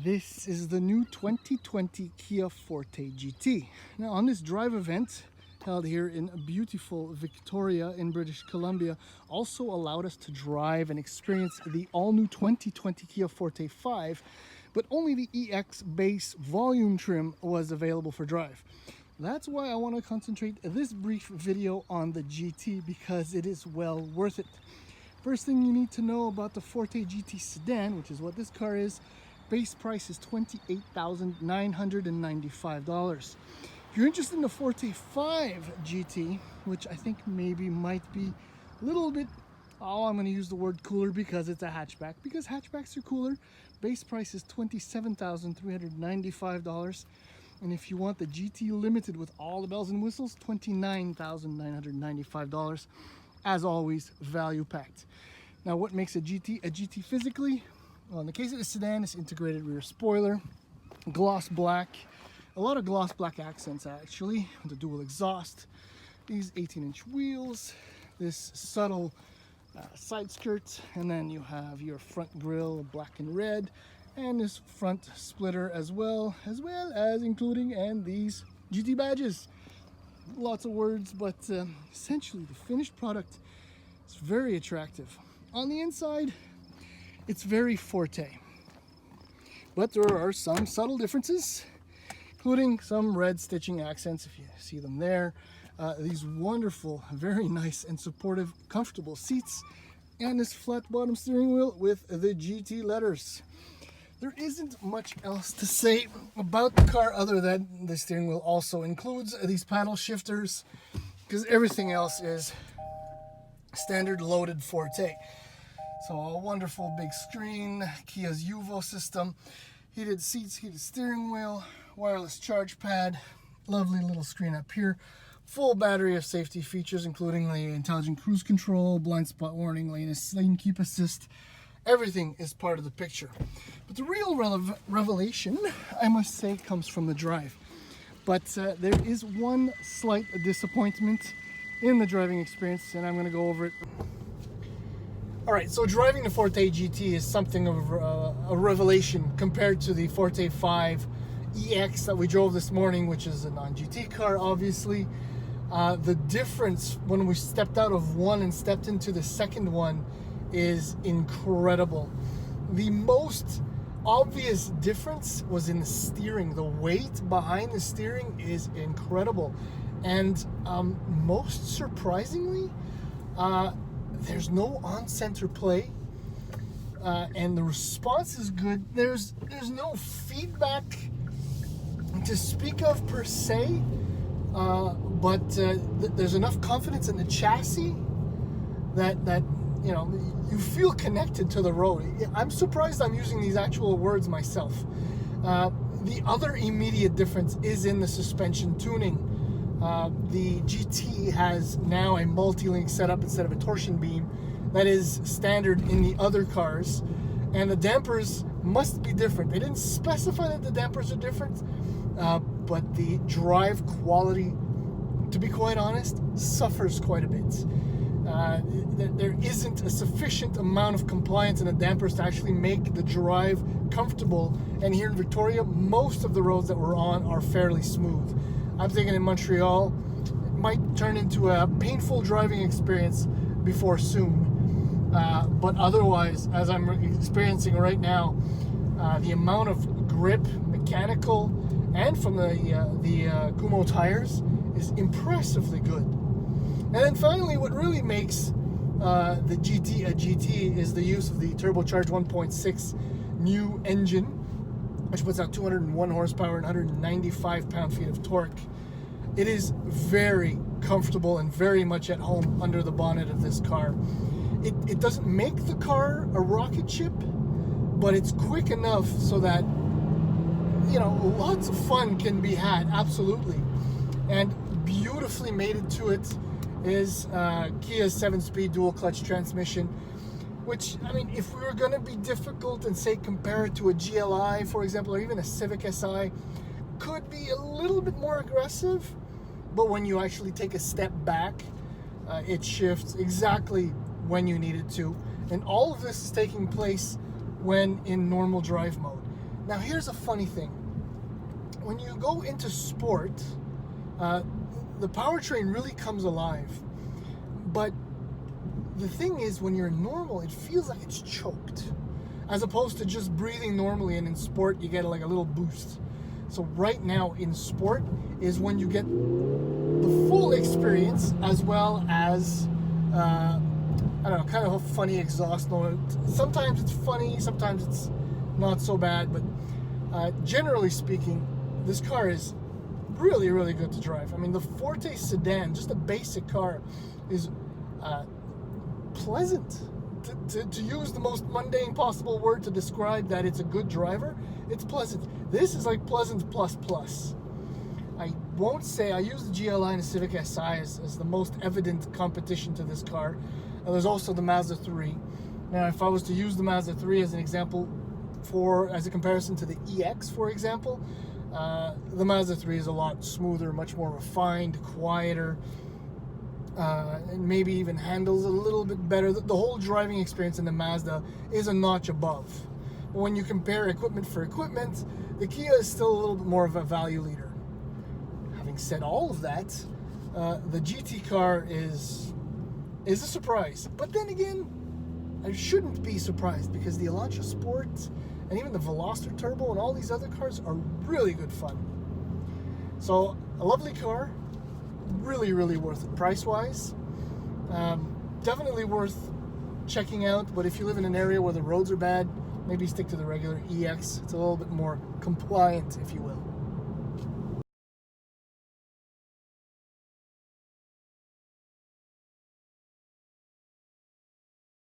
This is the new 2020 Kia Forte GT. Now, on this drive event held here in beautiful Victoria in British Columbia, also allowed us to drive and experience the all-new 2020 Kia Forte5, but only the EX base volume trim was available for drive. That's why I want to concentrate this brief video on the GT, because it is well worth it. First thing you need to know about the Forte GT sedan, which is what this car is, base price is $28,995. If you're interested in the Forte5 GT, which I think maybe might be a little bit, I'm going to use the word cooler because it's a hatchback, because hatchbacks are cooler. Base price is $27,395. And if you want the GT Limited with all the bells and whistles, $29,995. As always, value packed. Now, what makes a GT physically? Well, in the case of the sedan, it's integrated rear spoiler, gloss black, a lot of gloss black accents actually, the dual exhaust, these 18-inch wheels, this subtle side skirt, and then you have your front grille, black and red, and this front splitter as well as including and these GT badges. Lots of words, but essentially the finished product is very attractive. On the inside, it's very Forte, but there are some subtle differences, including some red stitching accents, if you see them there. These wonderful, very nice and supportive, comfortable seats, and this flat bottom steering wheel with the GT letters. There isn't much else to say about the car other than the steering wheel also includes these paddle shifters, because everything else is standard loaded Forte. So a wonderful big screen, Kia's UVO system, heated seats, heated steering wheel, wireless charge pad, lovely little screen up here, full battery of safety features including the intelligent cruise control, blind spot warning, lane keep assist. Everything is part of the picture. But the real revelation, I must say, comes from the drive. But there is one slight disappointment in the driving experience, and I'm going to go over it. Alright, so driving the Forte GT is something of a revelation compared to the Forte5 EX that we drove this morning, which is a non-GT car, obviously. The difference when we stepped out of one and stepped into the second one is incredible. The most obvious difference was in the steering. The weight behind the steering is incredible. And most surprisingly, there's no on-center play, and the response is good. There's no feedback to speak of per se, but there's enough confidence in the chassis that you know, you feel connected to the road. I'm surprised I'm using these actual words myself. The other immediate difference is in the suspension tuning. The GT has now a multi-link setup instead of a torsion beam that is standard in the other cars, and the dampers must be different. They didn't specify that the dampers are different, but the drive quality, to be quite honest, suffers quite a bit. There isn't a sufficient amount of compliance in the dampers to actually make the drive comfortable, and here in Victoria, most of the roads that we're on are fairly smooth. I'm thinking in Montreal, it might turn into a painful driving experience before soon. But otherwise, as I'm experiencing right now, the amount of grip, mechanical, and from the Kumho tires is impressively good. And then finally, what really makes the GT a GT is the use of the turbocharged 1.6 new engine, which puts out 201 horsepower and 195 pound-feet of torque. It is very comfortable and very much at home under the bonnet of this car. It doesn't make the car a rocket ship, but it's quick enough so that, you know, lots of fun can be had, absolutely. And beautifully mated to it is Kia's 7-speed dual clutch transmission, which, I mean, if we were going to be difficult and say compare it to a GLI, for example, or even a Civic Si, could be a little bit more aggressive, but when you actually take a step back, it shifts exactly when you need it to. And all of this is taking place when in normal drive mode. Now here's a funny thing. When you go into sport, the powertrain really comes alive. But the thing is, when you're normal, it feels like it's choked, as opposed to just breathing normally. And in sport, you get like a little boost. So right now in sport is when you get the full experience, as well as I don't know, kind of a funny exhaust note. Sometimes it's funny, sometimes it's not so bad, but generally speaking, this car is really, really good to drive. I mean, the Forte sedan, just a basic car, is pleasant. To use the most mundane possible word to describe that it's a good driver, it's pleasant. This is like pleasant plus plus. I won't say, I use the GLI and the Civic Si as the most evident competition to this car. There's also the Mazda 3. Now, if I was to use the Mazda 3 as an example, as a comparison to the EX, for example, the Mazda 3 is a lot smoother, much more refined, quieter, and maybe even handles a little bit better. The whole driving experience in the Mazda is a notch above. When you compare equipment for equipment, the Kia is still a little bit more of a value leader. Having said all of that, the GT car is a surprise. But then again, I shouldn't be surprised, because the Elantra Sport and even the Veloster Turbo and all these other cars are really good fun. So, a lovely car, really, really worth it price-wise. Definitely worth checking out, but if you live in an area where the roads are bad, maybe stick to the regular EX. It's a little bit more compliant, if you will.